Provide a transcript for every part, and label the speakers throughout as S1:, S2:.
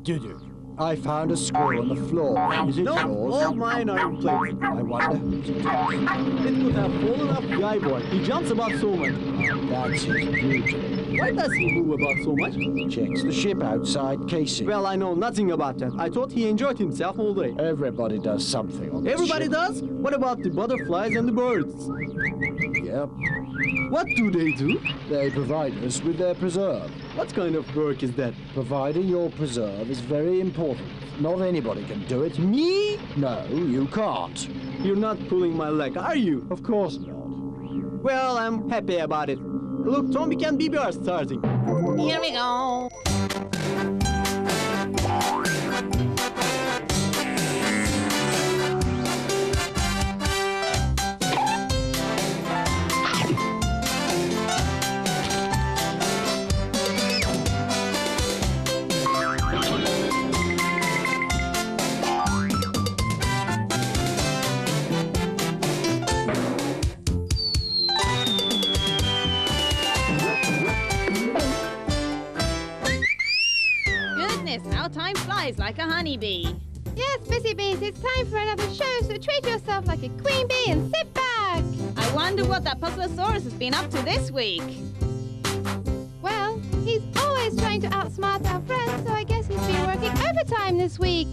S1: Did you? I found a squirrel on the floor. Is it yours?
S2: All mine are in place.
S1: I wonder whose it is.
S2: It could have fallen off the eye boy. He jumps about so much.
S1: That's his beauty.
S2: Why does he move about so much?
S1: Checks the ship outside casing.
S2: Well, I know nothing about that. I thought he enjoyed himself all day.
S1: Everybody does something on this
S2: Everybody
S1: ship.
S2: does? What about the butterflies and the birds?
S1: Yep.
S2: What do they do?
S1: They provide us with their preserve.
S2: What kind of work is that?
S1: Providing your preserve is very important. Not anybody can do it.
S2: Me?
S1: No, you can't.
S2: You're not pulling my leg, are you?
S1: Of course not.
S2: Well, I'm happy about it. Look, Tombik and B.B are starting.
S3: Here we go. How time flies like a honeybee.
S4: Yes, busy bees, it's time for another show, so treat yourself like a queen bee and sit back.
S3: I wonder what that PUZZLEA-SAURUS has been up to this week.
S4: Well, he's always trying to outsmart our friends, so I guess he's been working overtime this week.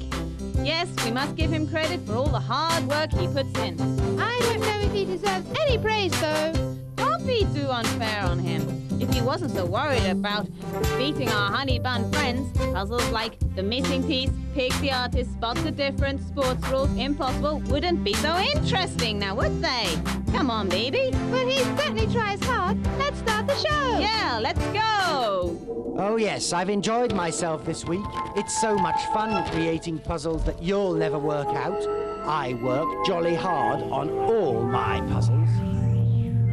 S3: Yes, we must give him credit for all the hard work he puts in.
S4: I don't know if he deserves any praise, though.
S3: Don't be too unfair on him. If he wasn't so worried about defeating our honey bun friends, puzzles like the missing piece, pick the artist, spot the difference, sports rules, impossible wouldn't be so interesting now, would they? Come on, baby.
S4: Well, he certainly tries hard. Let's start the show.
S3: Yeah, let's go.
S5: Oh yes, I've enjoyed myself this week. It's so much fun creating puzzles that you'll never work out. I work jolly hard on all my puzzles.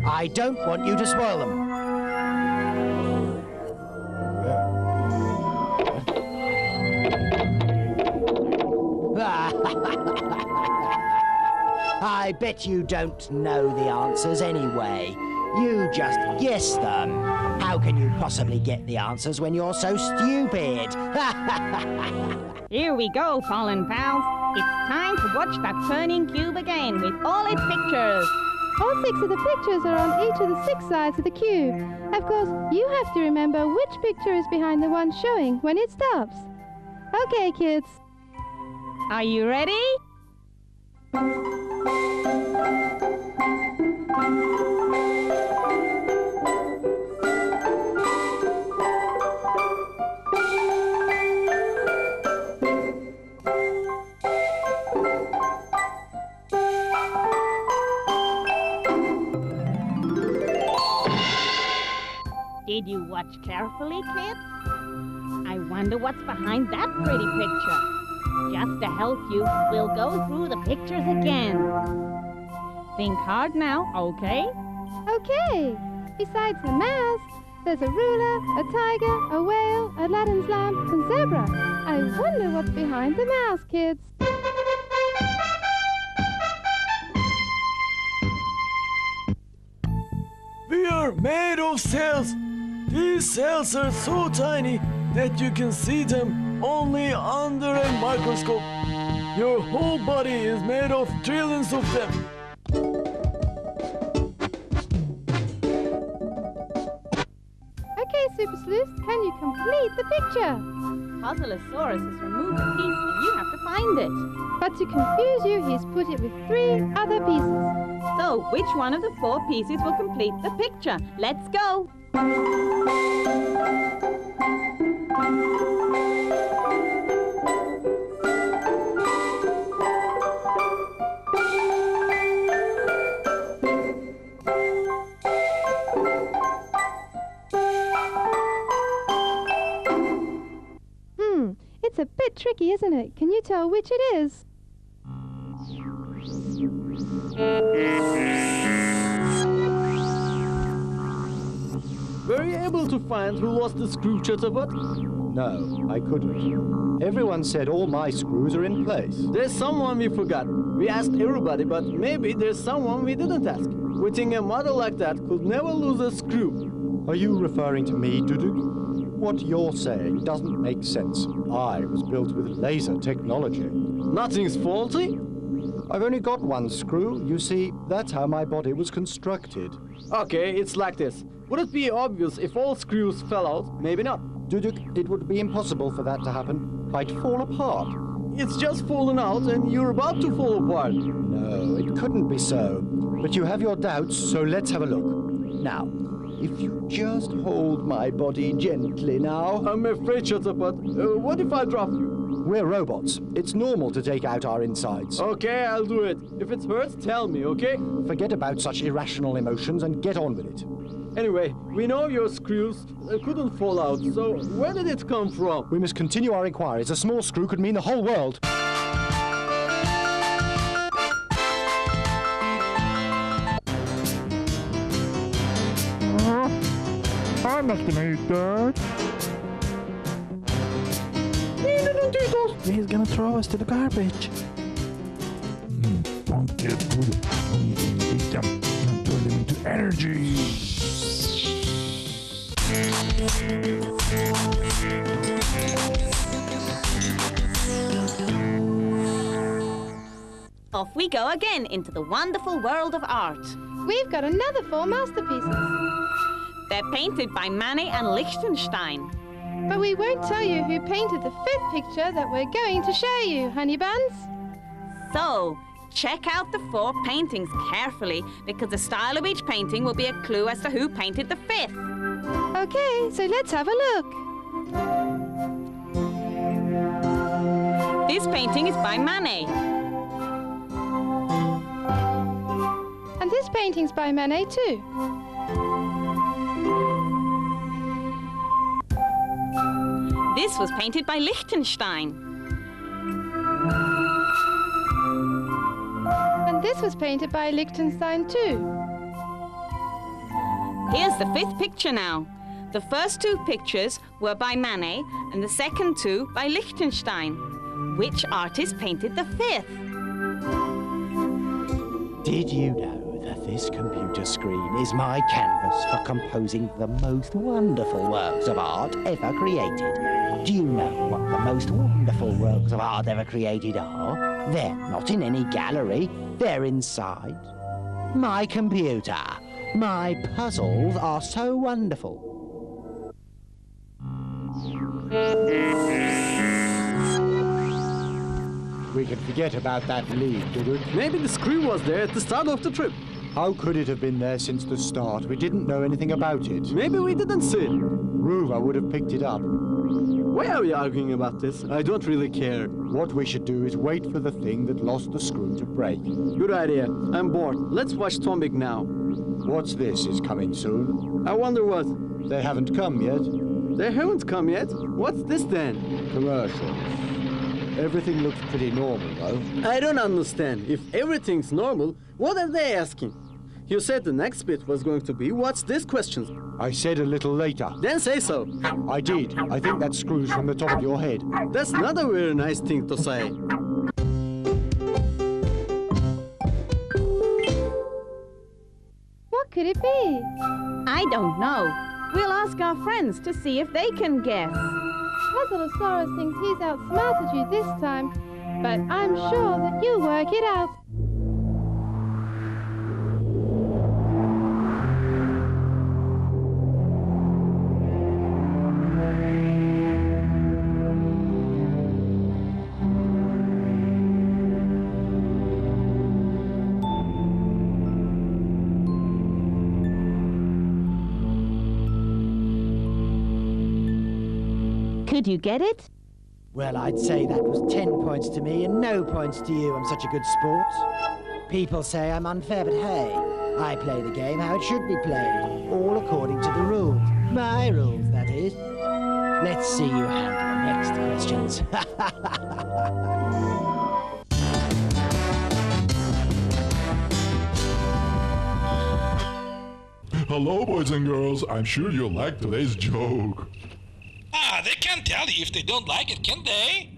S5: I don't want you to spoil them. I bet you don't know the answers anyway. You just guess them. How can you possibly get the answers when you're so stupid?
S3: Here we go, fallen pals. It's time to watch that turning cube again with all its pictures.
S4: All 6 of the pictures are on each of the 6 sides of the cube. Of course, you have to remember which picture is behind the one showing when it stops. Okay, kids.
S3: Are you ready? Did you watch carefully, kids? I wonder what's behind that pretty picture. Just to help you, we'll go through the pictures again. Think hard now, okay?
S4: Okay. Besides the mouse, there's a ruler, a tiger, a whale, Aladdin's lamp, and zebra. I wonder what's behind the mouse, kids.
S6: We are made of cells. These cells are so tiny that you can see them only under a microscope. Your whole body is made of trillions of them.
S4: Okay, Super Sleuths, can you complete the picture?
S3: PUZZLEA-SAURUS has removed a piece and you have to find it.
S4: But to confuse you, he's put it with 3 other pieces.
S3: So, which one of the 4 pieces will complete the picture? Let's go!
S4: It's a bit tricky, isn't it? Can you tell which it is?
S2: Were you able to find who lost the screw chatterbot?
S1: No, I couldn't. Everyone said all my screws are in place.
S2: There's someone we forgot. We asked everybody, but maybe there's someone we didn't ask. We think a model like that could never lose a screw.
S1: Are you referring to me, Duduk? What you're saying doesn't make sense. I was built with laser technology.
S2: Nothing's faulty?
S1: I've only got one screw. You see, that's how my body was constructed.
S2: Okay, it's like this. Would it be obvious if all screws fell out? Maybe not.
S1: Duduk, it would be impossible for that to happen. I'd fall apart.
S2: It's just fallen out and you're about to fall apart.
S1: No, it couldn't be so. But you have your doubts, so let's have a look. Now, if you just hold my body gently now.
S2: I'm afraid, Chatterpot. What if I drop you?
S1: We're robots. It's normal to take out our insides.
S2: Okay, I'll do it. If it hurts, tell me, okay?
S1: Forget about such irrational emotions and get on with it.
S2: Anyway, we know your screws couldn't fall out, so where did it come from?
S1: We must continue our inquiries. A small screw could mean the whole world.
S7: I'm not gonna eat that. He's gonna throw us to the garbage. Don't get food. Eat them and turn them into energy.
S3: Off we go again into the wonderful world of art.
S4: We've got another 4 masterpieces.
S3: They're painted by Manet and Lichtenstein.
S4: But we won't tell you who painted the 5th picture that we're going to show you, honey buns.
S3: So, check out the 4 paintings carefully, because the style of each painting will be a clue as to who painted the 5th.
S4: Okay, so let's have a look.
S3: This painting is by Manet.
S4: And this painting's by Manet too.
S3: This was painted by Lichtenstein.
S4: And this was painted by Lichtenstein too.
S3: Here's the 5th picture now. The first 2 pictures were by Manet and the second 2 by Lichtenstein. Which artist painted the 5th?
S5: Did you know that this computer screen is my canvas for composing the most wonderful works of art ever created? Do you know what the most wonderful works of art ever created are? They're not in any gallery. They're inside my computer. My puzzles are so wonderful.
S1: We can forget about that lead, Duduk.
S2: Maybe the screw was there at the start of the trip.
S1: How could it have been there since the start? We didn't know anything about it.
S2: Maybe we didn't see it.
S1: Rover would have picked it up.
S2: Why are we arguing about this? I don't really care.
S1: What we should do is wait for the thing that lost the screw to break.
S2: Good idea. I'm bored. Let's watch Tombik now.
S1: What's this is coming soon?
S2: I wonder what.
S1: They haven't come yet.
S2: They haven't come yet? What's this then?
S1: Commercials. Everything looks pretty normal, though.
S2: I don't understand. If everything's normal, what are they asking? You said the next bit was going to be, what's this question?
S1: I said a little later.
S2: Then say so.
S1: I did. I think that screw's from the top of your head.
S2: That's not a very nice thing to say.
S4: What could it be?
S3: I don't know. We'll ask our friends to see if they can guess.
S4: PUZZLEA-SAURUS thinks he's outsmarted you this time, but I'm sure that you'll work it out.
S3: Could you get it?
S5: Well, I'd say that was 10 points to me and no points to you. I'm such a good sport. People say I'm unfair, but hey, I play the game how it should be played, all according to the rules. My rules, that is. Let's see you handle the next questions.
S7: Hello, boys and girls. I'm sure you'll like today's joke.
S8: They can't tell you if they don't like it, can they?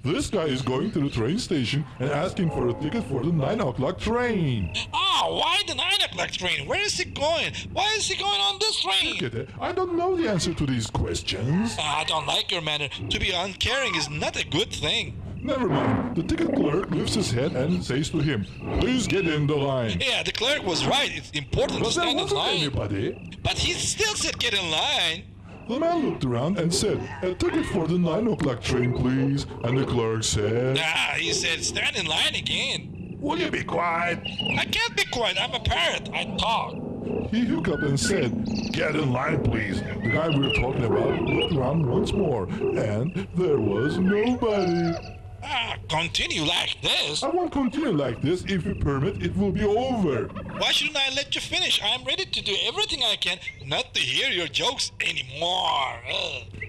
S7: This guy is going to the train station and asking for a ticket for the 9 o'clock train.
S8: Why the 9 o'clock train? Where is he going? Why is he going on this train?
S7: FIRKETE, I don't know the answer to these questions.
S8: I don't like your manner. To be uncaring is not a good thing.
S7: Never mind. The ticket clerk lifts his head and says to him, "Please get in the line."
S8: Yeah, the clerk was right. It's important to
S7: But there
S8: stand in
S7: wasn't
S8: line.
S7: anybody.
S8: But he still said get in line.
S7: The man looked around and said, "A ticket for the 9 o'clock train, please." And the clerk said,
S8: He said stand in line again.
S7: "Will you be quiet?"
S8: I can't be quiet. I'm a parrot. I talk.
S7: He hiccuped and said, "Get in line, please." The guy we were talking about looked around once more, and there was nobody.
S8: Continue like this.
S7: I won't continue like this. If you permit, it will be over.
S8: Why shouldn't I let you finish? I'm ready to do everything I can not to hear your jokes anymore.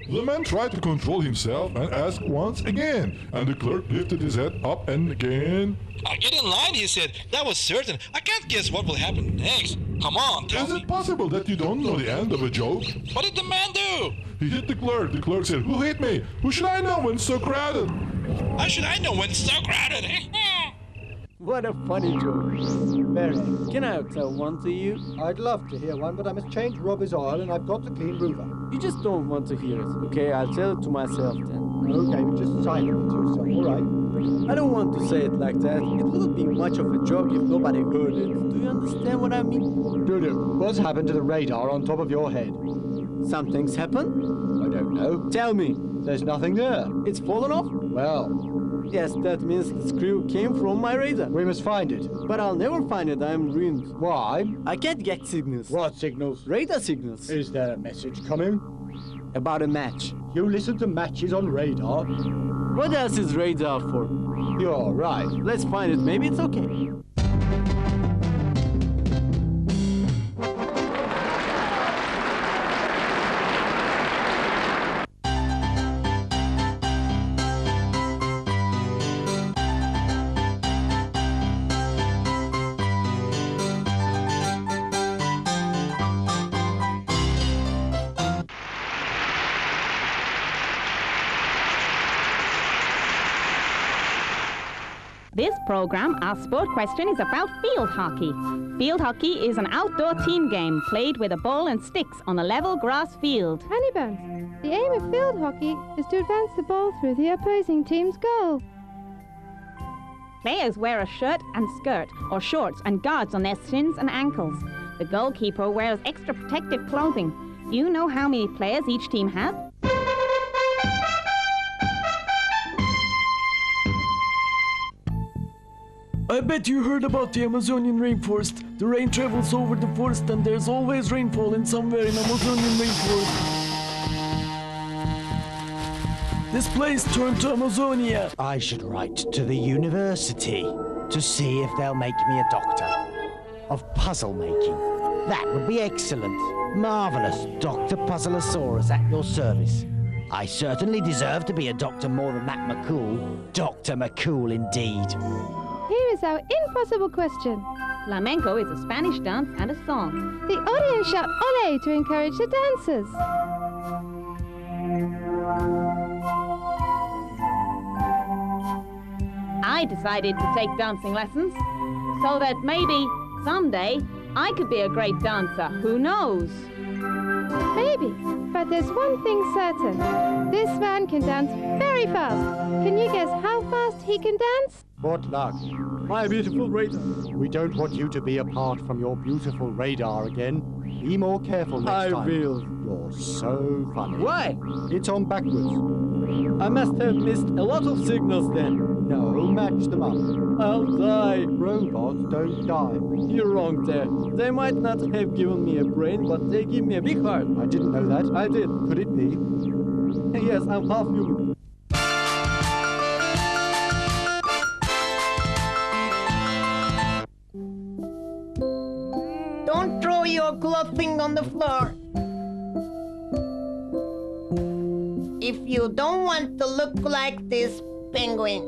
S7: The man tried to control himself and asked once again, and the clerk lifted his head up and again.
S8: Get in line, he said. That was certain. I can't guess what will happen next. Come on, tell
S7: Is
S8: me.
S7: it possible that you don't know the end of a joke?
S8: What did the man do?
S7: He hit the clerk. The clerk said, "Who hit me? Who should I know when it's so crowded?"
S8: How should I know when it's so crowded?
S2: What a funny joke. Barry, can I tell one to you?
S1: I'd love to hear one, but I must change Robbie's oil and I've got to clean Rover.
S2: You just don't want to hear it, okay? I'll tell it to myself then.
S1: Okay, but just silently to yourself, all right?
S2: I don't want to say it like that. It wouldn't be much of a joke if nobody heard it. Do you understand what I mean?
S1: Dudu, what's happened to the radar on top of your head?
S2: Something's happened?
S1: I don't know.
S2: Tell me.
S1: There's nothing there.
S2: It's fallen off?
S1: Well,
S2: Yes, that means the screw came from my radar.
S1: we must find it.
S2: But I'll never find it. I'm ruined.
S1: Why?
S2: I can't get signals.
S1: What signals?
S2: Radar signals.
S1: Is there a message coming?
S2: About a match.
S1: You listen to matches on radar?
S2: What else is radar for?
S1: You're right.
S2: Let's find it. Maybe it's okay.
S3: This program, our sport question, is about field hockey. Field hockey is an outdoor team game played with a ball and sticks on a level grass field.
S4: Honeybuns, the aim of field hockey is to advance the ball through the opposing team's goal.
S3: Players wear a shirt and skirt or shorts and guards on their shins and ankles. The goalkeeper wears extra protective clothing. Do you know how many players each team has?
S6: I bet you heard about the Amazonian rainforest. The rain travels over the forest and there's always rainfall in somewhere in Amazonian rainforest. This place turned to Amazonia.
S5: I should write to the university to see if they'll make me a doctor of puzzle making. That would be excellent. Marvelous, Dr. PUZZLEA-SAURUS at your service. I certainly deserve to be a doctor more than that McCOOL. Dr. McCOOL indeed.
S4: Here is our impossible question.
S3: Flamenco is a Spanish dance and a song.
S4: The audience shout "Ole" to encourage the dancers.
S3: I decided to take dancing lessons so that maybe someday I could be a great dancer. Who knows?
S4: Maybe, but there's one thing certain. This man can dance very fast. Can you guess how fast he can dance?
S1: What luck.
S2: My beautiful radar.
S1: We don't want you to be apart from your beautiful radar again. Be more careful next time.
S2: I will.
S1: You're so funny.
S2: Why?
S1: It's on backwards.
S2: I must have missed a lot of signals then.
S1: No, match them up.
S2: I'll die.
S1: Robots don't die.
S2: You're wrong there. They might not have given me a brain, but they give me a big heart.
S1: I didn't know that.
S2: I did.
S1: Could it be?
S2: Yes, I'm half human.
S9: Don't throw your clothing on the floor. If you don't want to look like this penguin.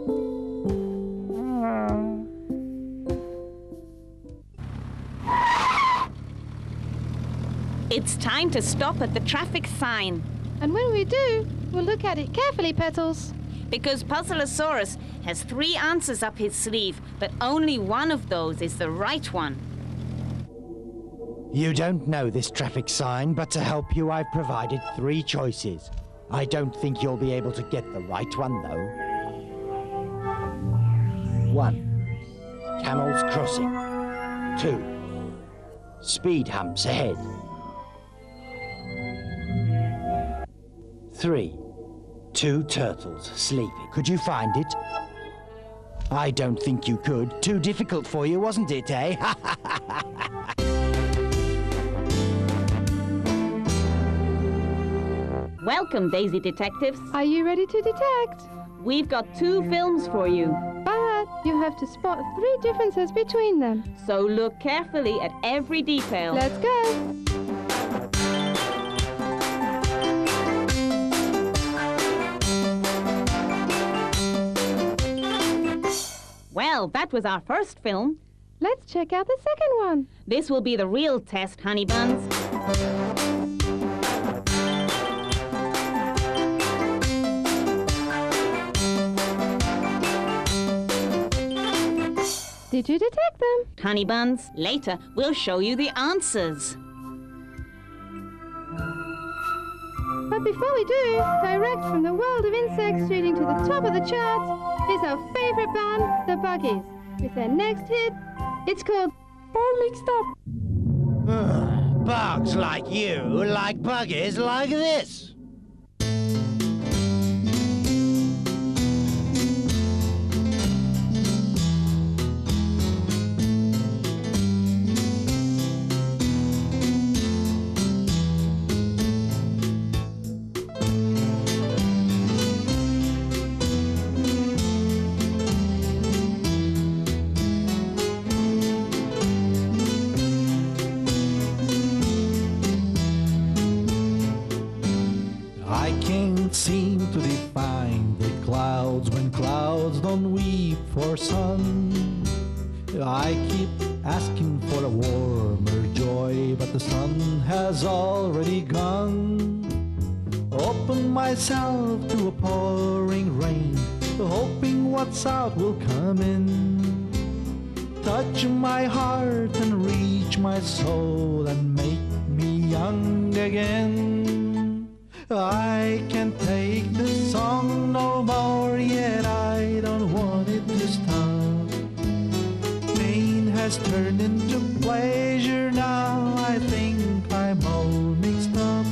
S3: It's time to stop at the traffic sign.
S4: And when we do, we'll look at it carefully, Petals.
S3: Because PUZZLEA-SAURUS has 3 answers up his sleeve, but only one of those is the right one.
S5: You don't know this traffic sign, but to help you, I've provided 3 choices. I don't think you'll be able to get the right one, though. 1. Camels crossing. 2. Speed humps ahead. 3. 2 turtles sleeping. Could you find it? I don't think you could. Too difficult for you, wasn't it, eh?
S3: Welcome, Daisy Detectives.
S4: Are you ready to detect?
S3: We've got 2 films for you.
S4: But you have to spot 3 differences between them.
S3: So look carefully at every detail.
S4: Let's go.
S3: Well, that was our first film.
S4: Let's check out the second one.
S3: This will be the real test, honey buns.
S4: Did you detect them?
S3: Honey buns, later we'll show you the answers.
S4: But before we do, direct from the world of insects shooting to the top of the charts is our favorite band, the Buggies, with their next hit. It's called All Mixed Up.
S5: Bugs like you like buggies like this.
S10: Seem to define the clouds when clouds don't weep for sun. I keep asking for a warmer joy, but the sun has already gone. Open myself to a pouring rain, hoping what's out will come in. Touch my heart and reach my soul and make me young again. I can't take this song no more, yet I don't want it to stop. Pain has turned into pleasure now, I think I'm all mixed up.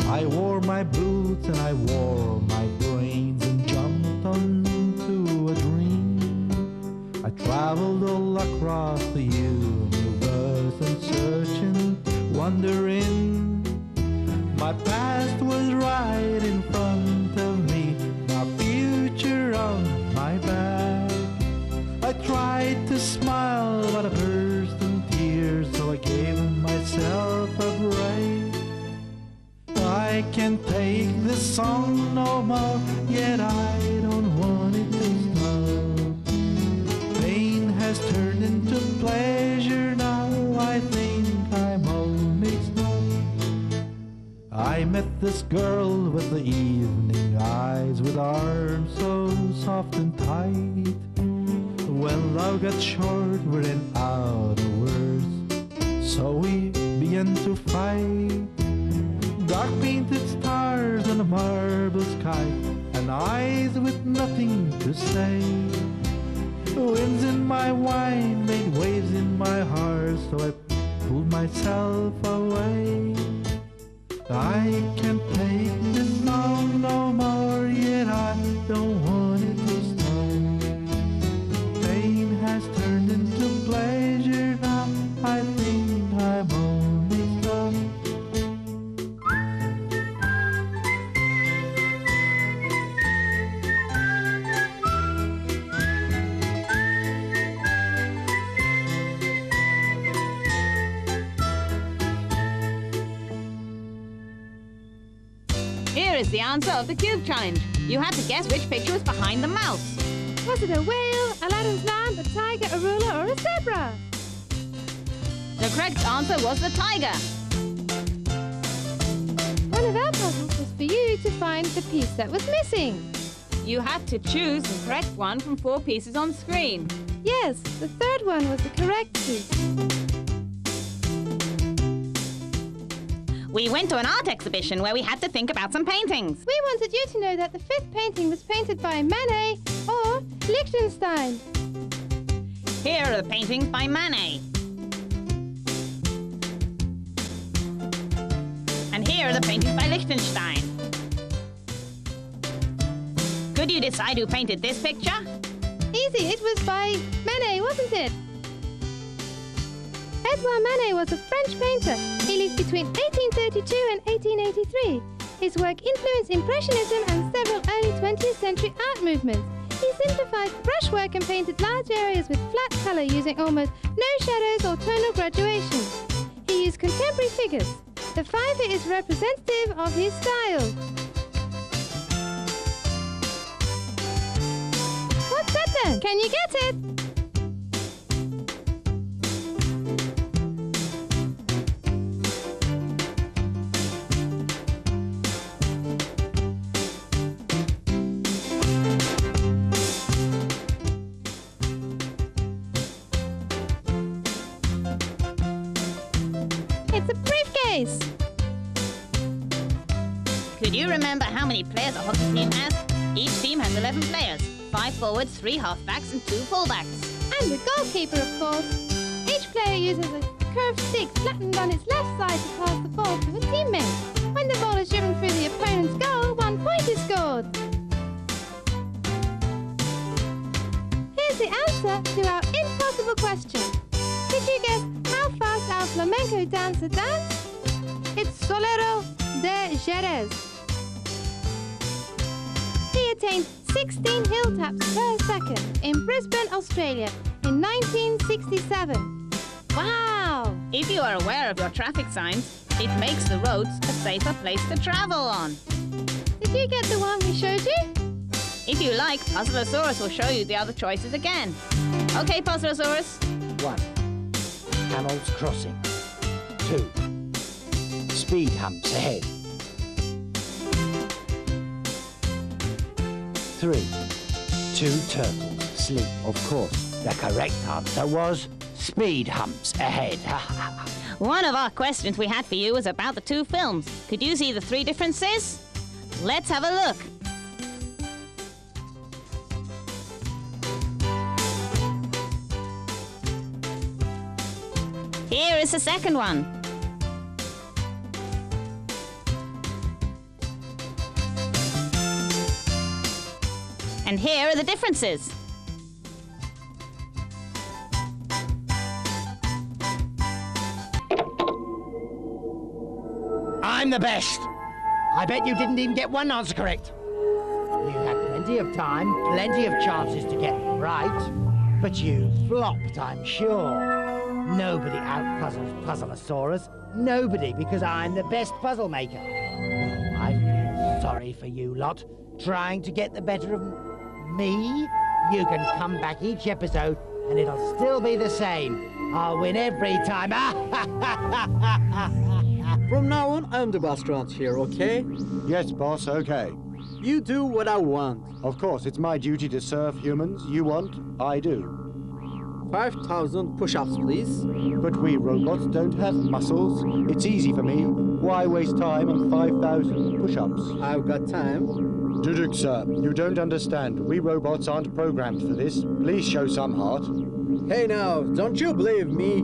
S10: I wore my boots and I wore my brains and jumped onto a dream. I traveled all across the universe and searching, wondering. My past was right in front of me, my future on my back. I tried to smile, but I burst in tears, so I gave myself a break. I can't take this song no more, yet I don't want it to stop. Pain has turned into pleasure now, I think I'm all mixed up. I met this girl with the evening eyes, with arms so soft and tight. When love got short, we ran out of words, so we began to fight. Dark painted stars on a marble sky, and eyes with nothing to say. Winds in my wine made waves in my heart, so I pulled myself away. I can't take this song no more, yet I don't want it to stop. Pain has turned into pleasure now, I think I'm all mixed up.
S3: Here is the answer of the cube challenge. You had to guess which picture was behind the mouse.
S4: Was it a whale, Aladdin's lamp, a tiger, a ruler, or a zebra?
S3: The correct answer was the tiger.
S4: One of our puzzles was for you to find the piece that was missing.
S3: You had to choose the correct one from 4 pieces on screen.
S4: Yes, the third one was the correct piece.
S3: We went to an art exhibition where we had to think about some paintings.
S4: We wanted you to know that the 5th painting was painted by Manet or Liechtenstein.
S3: Here are the paintings by Manet. And here are the paintings by Liechtenstein. Could you decide who painted this picture?
S4: Easy, it was by Manet, wasn't it? Edouard Manet was a French painter. He lived between 1832 and 1883. His work influenced Impressionism and several early 20th century art movements. He simplified brushwork and painted large areas with flat colour using almost no shadows or tonal graduation. He used contemporary figures. The 5 is representative of his style. What's that then? Can you get it? It's a briefcase.
S3: Could you remember how many players a hockey team has? Each team has 11 players. 5 forwards, 3 halfbacks and 2 fullbacks.
S4: And the goalkeeper, of course. Each player uses a curved stick flattened on its left side to pass the ball to a teammate. When the ball is driven through the opponent's goal, 1 point is scored. Here's the answer to our impossible question. Did you guess how fast our flamenco dancer dances? It's Solero de Jerez. He attained 16 hill taps per second in Brisbane, Australia in 1967. Wow!
S3: If you are aware of your traffic signs, it makes the roads a safer place to travel on.
S4: Did you get the one we showed you?
S3: If you like, PUZZLEA-SAURUS will show you the other choices again. Okay, PUZZLEA-SAURUS.
S5: 1. Camels crossing. 2. Speed humps ahead. 3. 2 turtles sleep. Of course, the correct answer was speed humps ahead.
S3: One of our questions we had for you was about the 2 films. Could you see the 3 differences? Let's have a look. Here is the second one. And here are the differences.
S5: I'm the best. I bet you didn't even get one answer correct. You had plenty of time, plenty of chances to get them right. But you flopped, I'm sure. Nobody out-puzzles PUZZLEA-SAURUS. Nobody, because I'm the best puzzle maker. Oh, I feel sorry for you lot. Trying to get the better of me? You can come back each episode and it'll still be the same. I'll win every time.
S2: From now on, I'm the boss around here, okay?
S1: Yes, boss, okay.
S2: You do what I want.
S1: Of course, it's my duty to serve humans. You want, I do.
S2: 5,000 push-ups, please.
S1: But we robots don't have muscles. It's easy for me. Why waste time on 5,000 push-ups?
S2: I've got time.
S1: Duduk, sir, you don't understand. We robots aren't programmed for this. Please show some heart.
S2: Hey now, don't you believe me?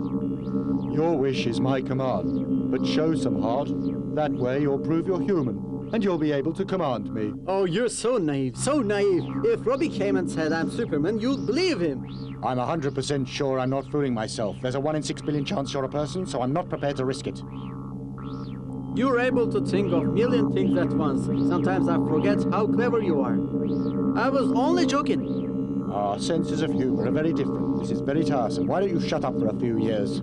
S1: Your wish is my command. But show some heart. That way you'll prove you're human. And you'll be able to command me.
S2: Oh, you're so naive, so naive. If Robbie came and said I'm Superman, you'd believe him.
S1: I'm 100% sure I'm not fooling myself. There's a 1 in 6 billion chance you're a person, so I'm not prepared to risk it.
S2: You're able to think of a million things at once. Sometimes I forget how clever you are. I was only joking.
S1: Our senses of humor are very different. This is very tiresome. Why don't you shut up for a few years?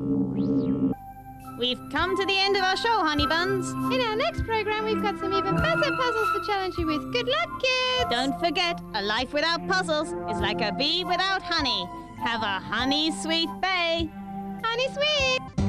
S3: We've come to the end of our show, honey buns.
S4: In our next program, we've got some even better puzzles to challenge you with. Good luck, kids!
S3: Don't forget, a life without puzzles is like a bee without honey. Have a honey sweet bay.
S4: Honey sweet!